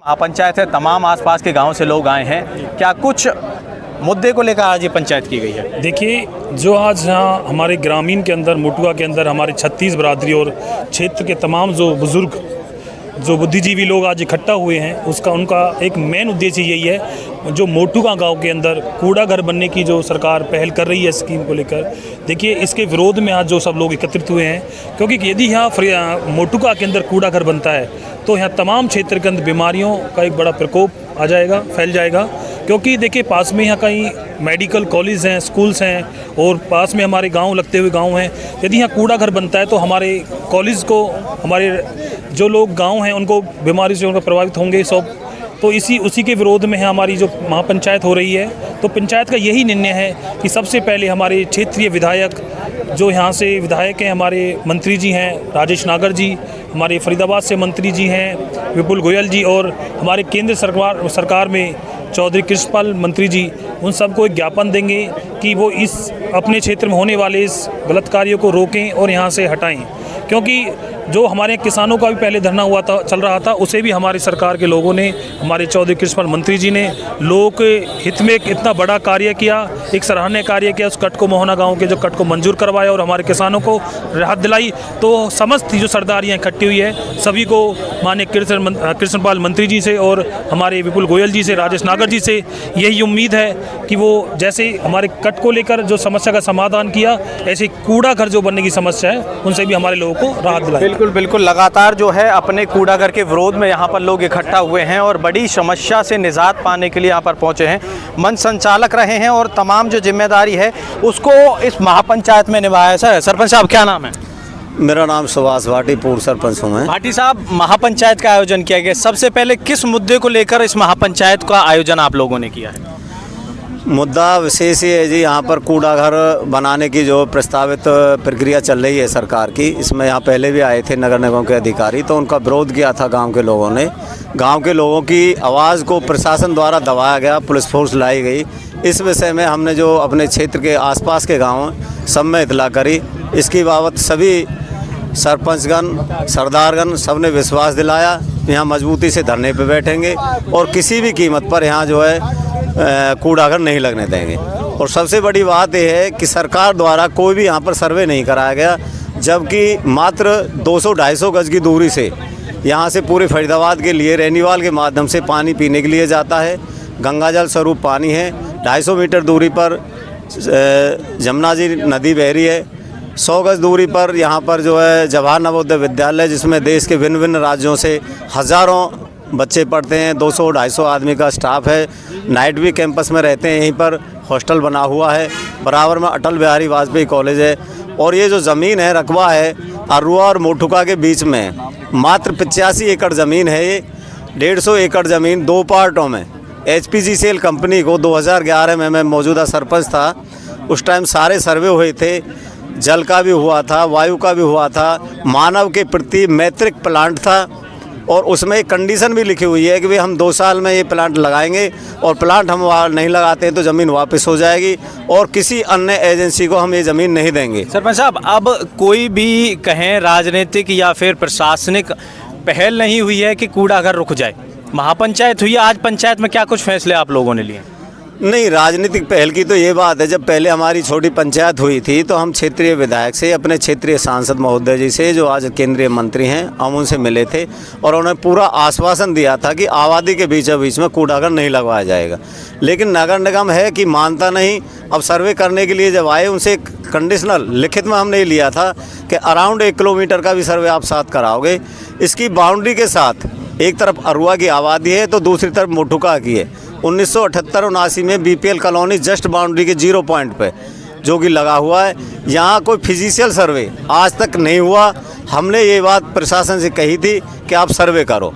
महापंचायत है, तमाम आसपास के गांव से लोग आए हैं। क्या कुछ मुद्दे को लेकर आज ये पंचायत की गई है? देखिए, जो आज यहाँ हमारे ग्रामीण के अंदर मोटुआ के अंदर हमारे 36 बरादरी और क्षेत्र के तमाम जो बुज़ुर्ग जो बुद्धिजीवी लोग आज इकट्ठा हुए हैं, उसका उनका एक मेन उद्देश्य यही है, जो मोटुआ गांव के अंदर कूड़ा घर बनने की जो सरकार पहल कर रही है स्कीम को लेकर। देखिए, इसके विरोध में आज जो सब लोग एकत्रित हुए हैं, क्योंकि यदि यहाँ मोटुआ के अंदर कूड़ा घर बनता है तो यहाँ तमाम क्षेत्र के अंदर बीमारियों का एक बड़ा प्रकोप आ जाएगा, फैल जाएगा। क्योंकि देखिए, पास में यहाँ कई मेडिकल कॉलेज हैं, स्कूल्स हैं और पास में हमारे गांव लगते हुए गांव हैं। यदि यहाँ कूड़ा घर बनता है तो हमारे कॉलेज को, हमारे जो लोग गांव हैं उनको बीमारी से उनको प्रभावित होंगे सब। तो उसी के विरोध में है हमारी जो महापंचायत हो रही है। तो पंचायत का यही निर्णय है कि सबसे पहले हमारे क्षेत्रीय विधायक, जो यहाँ से विधायक हैं, हमारे मंत्री जी हैं राजेश नागर जी, हमारे फरीदाबाद से मंत्री जी हैं विपुल गोयल जी, और हमारे केंद्र सरकार में चौधरी कृष्णपाल मंत्री जी, उन सबको एक ज्ञापन देंगे कि वो इस अपने क्षेत्र में होने वाले इस गलत कार्यों को रोकें और यहाँ से हटाएं। क्योंकि जो हमारे किसानों का भी पहले धरना हुआ था, चल रहा था, उसे भी हमारी सरकार के लोगों ने, हमारे चौधरी कृष्णपाल मंत्री जी ने लोगों के हित में एक इतना बड़ा कार्य किया, एक सराहनीय कार्य किया। उस कट को, मोहना गांव के जो कट को मंजूर करवाया और हमारे किसानों को राहत दिलाई। तो समस्त जो सरदारियाँ इकट्ठी हुई है, सभी को माननीय कृष्णपाल मंत्री जी से और हमारे विपुल गोयल जी से, राजेश नागर जी से यही उम्मीद है कि वो जैसे हमारे कट को लेकर जो समस्या का समाधान किया, ऐसे कूड़ा घर जो बनने की समस्या है, उनसे भी हमारे लोगों को राहत दिलाई। बिल्कुल लगातार जो है अपने कूड़ा घर के विरोध में यहाँ पर लोग इकट्ठा हुए हैं और बड़ी समस्या से निजात पाने के लिए यहाँ पर पहुँचे हैं। मंच संचालक रहे हैं और तमाम जो जिम्मेदारी है उसको इस महापंचायत में निभाया है। सरपंच साहब, क्या नाम है? मेरा नाम सुभाष भाटी, पूर्व सरपंच हूँ मैं। भाटी साहब, महापंचायत का आयोजन किया गया, सबसे पहले किस मुद्दे को लेकर इस महापंचायत का आयोजन आप लोगों ने किया है? मुद्दा विशेष ये है जी, यहाँ पर कूड़ा घर बनाने की जो प्रस्तावित प्रक्रिया चल रही है सरकार की, इसमें यहाँ पहले भी आए थे नगर निगम के अधिकारी, तो उनका विरोध किया था गांव के लोगों ने। गांव के लोगों की आवाज़ को प्रशासन द्वारा दबाया गया, पुलिस फोर्स लाई गई। इस विषय में हमने जो अपने क्षेत्र के आसपास के गाँव सब में इतला करी। इसकी बाबत सभी सरपंचगण, सरदारगण सब ने विश्वास दिलाया, यहाँ मजबूती से धरने पर बैठेंगे और किसी भी कीमत पर यहाँ जो है कूड़ा घर नहीं लगने देंगे। और सबसे बड़ी बात यह है कि सरकार द्वारा कोई भी यहाँ पर सर्वे नहीं कराया गया, जबकि मात्र 200-250 गज की दूरी से यहाँ से पूरे फरीदाबाद के लिए रेनीवाल के माध्यम से पानी पीने के लिए जाता है। गंगा जल स्वरूप पानी है। 250 मीटर दूरी पर जमुना जी नदी बह रही है। 100 गज दूरी पर यहाँ पर जो है जवाहर नवोदय विद्यालय, जिसमें देश के भिन्न भिन्न राज्यों से हज़ारों बच्चे पढ़ते हैं। 200-250 आदमी का स्टाफ है। नाइट भी कैंपस में रहते हैं। यहीं पर हॉस्टल बना हुआ है। बराबर में अटल बिहारी वाजपेयी कॉलेज है। और ये जो ज़मीन है, रकबा है अरुआ और मोटुका के बीच में, मात्र 85 एकड़ ज़मीन है। ये 150 एकड़ ज़मीन 2 पार्टों में HPGCL कंपनी को 2011 में, मैं मौजूदा सरपंच था, उस टाइम सारे सर्वे हुए थे। जल का भी हुआ था, वायु का भी हुआ था, मानव के प्रति मैत्रिक प्लांट था। और उसमें एक कंडीशन भी लिखी हुई है कि भाई हम 2 साल में ये प्लांट लगाएंगे और प्लांट हम वहाँ नहीं लगाते हैं तो ज़मीन वापस हो जाएगी और किसी अन्य एजेंसी को हम ये ज़मीन नहीं देंगे। सरपंच साहब, अब कोई भी कहें राजनीतिक या फिर प्रशासनिक पहल नहीं हुई है कि कूड़ा घर रुक जाए। महापंचायत हुई है, आज पंचायत में क्या कुछ फैसले आप लोगों ने लिए? नहीं, राजनीतिक पहल की तो ये बात है, जब पहले हमारी छोटी पंचायत हुई थी तो हम क्षेत्रीय विधायक से, अपने क्षेत्रीय सांसद महोदय जी से, जो आज केंद्रीय मंत्री हैं, हम उनसे मिले थे और उन्होंने पूरा आश्वासन दिया था कि आबादी के बीचों बीच में कूड़ा घर नहीं लगवाया जाएगा। लेकिन नगर निगम है कि मानता नहीं। अब सर्वे करने के लिए जब आए, उनसे कंडीशनल लिखित में हमने लिया था कि अराउंड 1 किलोमीटर का भी सर्वे आप साथ कराओगे। इसकी बाउंड्री के साथ एक तरफ अरुआ की आबादी है तो दूसरी तरफ मोटुका की है। 1978-79 में BPL कॉलोनी जस्ट बाउंड्री के 0 पॉइंट पे जो कि लगा हुआ है। यहाँ कोई फिजिशियल सर्वे आज तक नहीं हुआ। हमने ये बात प्रशासन से कही थी कि आप सर्वे करो।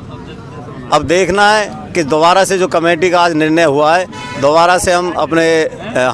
अब देखना है कि दोबारा से जो कमेटी का आज निर्णय हुआ है, दोबारा से हम अपने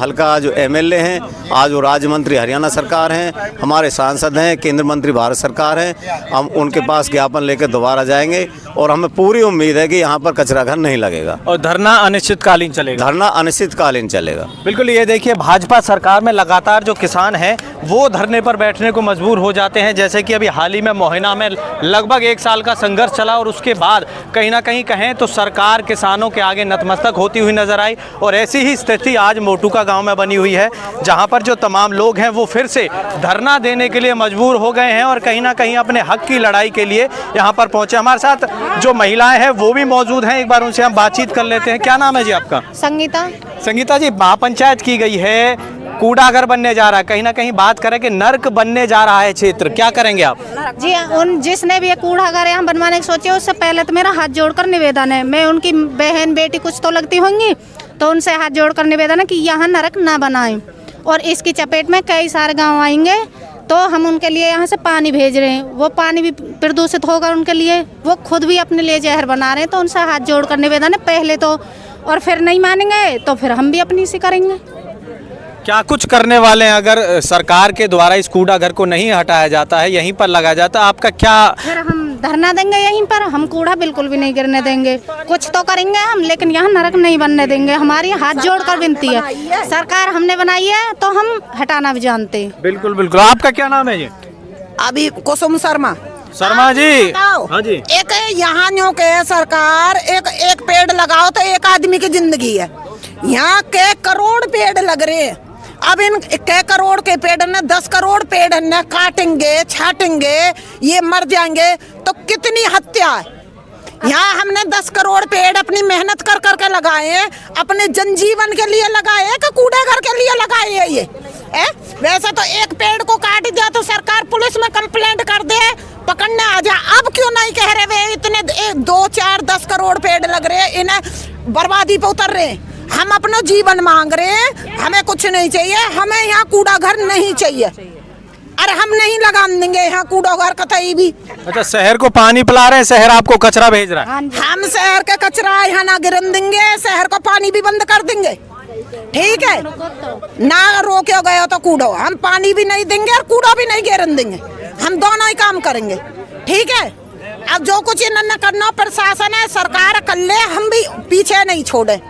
हल्का जो MLA हैं, आज वो राज्य मंत्री हरियाणा सरकार हैं, हमारे सांसद हैं, केंद्र मंत्री भारत सरकार हैं, हम उनके पास ज्ञापन लेकर दोबारा जाएंगे और हमें पूरी उम्मीद है कि यहाँ पर कचरा घर नहीं लगेगा और धरना अनिश्चितकालीन चलेगा। धरना अनिश्चितकालीन चलेगा। बिल्कुल, ये देखिए भाजपा सरकार में लगातार जो किसान हैं वो धरने पर बैठने को मजबूर हो जाते हैं। जैसे कि अभी हाल ही में मोहना में लगभग 1 साल का संघर्ष चला और उसके बाद कहीं ना कहीं कहें तो सरकार किसानों के आगे नतमस्तक होती हुई नजर आई। और ऐसी ही स्थिति आज मोटुका गांव में बनी हुई है, जहां पर जो तमाम लोग हैं वो फिर से धरना देने के लिए मजबूर हो गए हैं और कहीं ना कहीं अपने हक की लड़ाई के लिए यहाँ पर पहुंचे। हमारे साथ जो महिलाएं हैं वो भी मौजूद हैं, एक बार उनसे हम बातचीत कर लेते हैं। क्या नाम है जी आपका? संगीता। संगीता जी, महापंचायत की गई है, कूड़ाघर बनने जा रहा है, कहीं ना कहीं बात करें कि नर्क बनने जा रहा है क्षेत्र, क्या करेंगे आप? जी, उन जिसने भी ये कूड़ाघर यहाँ बनवाने की सोचे उससे पहले तो मेरा हाथ जोड़कर निवेदन है, मैं उनकी बहन बेटी कुछ तो लगती होंगी, तो उनसे हाथ जोड़कर निवेदन है कि यहाँ नरक ना बनाएं। और इसकी चपेट में कई सारे गाँव आएंगे, तो हम उनके लिए यहाँ से पानी भेज रहे हैं, वो पानी भी प्रदूषित होगा उनके लिए, वो खुद भी अपने लिए जहर बना रहे हैं। तो उनसे हाथ जोड़कर निवेदन है पहले तो, और फिर नहीं मानेंगे तो फिर हम भी अपनी सी करेंगे। क्या कुछ करने वाले हैं अगर सरकार के द्वारा इस कूड़ाघर को नहीं हटाया जाता है, यहीं पर लगाया जाता है, आपका क्या? फिर हम धरना देंगे यहीं पर, हम कूड़ा बिल्कुल भी नहीं गिरने देंगे। कुछ तो करेंगे हम, लेकिन यहाँ नरक नहीं बनने देंगे। हमारी हाथ जोड़कर विनती है, सरकार हमने बनाई है तो हम हटाना भी जानते हैं। बिल्कुल बिल्कुल। आपका क्या नाम है जी? अभी कुसुम शर्मा। शर्मा जी। बताओ, हाँ जी। एक यहाँ न्यू के सरकार एक पेड़ लगाओ तो एक आदमी की जिंदगी है, यहाँ के करोड़ पेड़ लग रहे हैं। अब इन के करोड़ के पेड़ ने 10 करोड़ पेड़ ने काटेंगे छाटेंगे, ये मर जाएंगे तो कितनी हत्या है। यहाँ हमने 10 करोड़ पेड़ अपनी मेहनत कर करके लगाए हैं, अपने जनजीवन के लिए लगाए हैं कि कूड़े घर के लिए लगाए हैं ये वैसे तो एक पेड़ को काट दिया तो सरकार पुलिस में कंप्लेंट कर दे, पकड़ने आ जा। अब क्यों नहीं कह रहे वे इतने 1, 2, 4, 10 करोड़ पेड़ लग रहे हैं, इन्हें बर्बादी पे उतर रहे हैं। हम अपना जीवन मांग रहे हैं, हमें कुछ नहीं चाहिए, हमें यहाँ कूड़ा घर नहीं चाहिए। अरे हम नहीं लगा देंगे यहाँ कूड़ा घर कतई भी। अच्छा, शहर को पानी पिला रहे हैं, शहर आपको कचरा भेज रहा है। हम शहर के कचरा यहाँ ना गिरन देंगे, शहर को पानी भी बंद कर देंगे, ठीक है ना? रोके गए तो कूड़ा, हम पानी भी नहीं देंगे और कूड़ा भी नहीं गिरन देंगे, हम दोनों ही काम करेंगे, ठीक है? अब जो कुछ इन्होंने करना प्रशासन है, सरकार कर ले, हम भी पीछे नहीं छोड़े।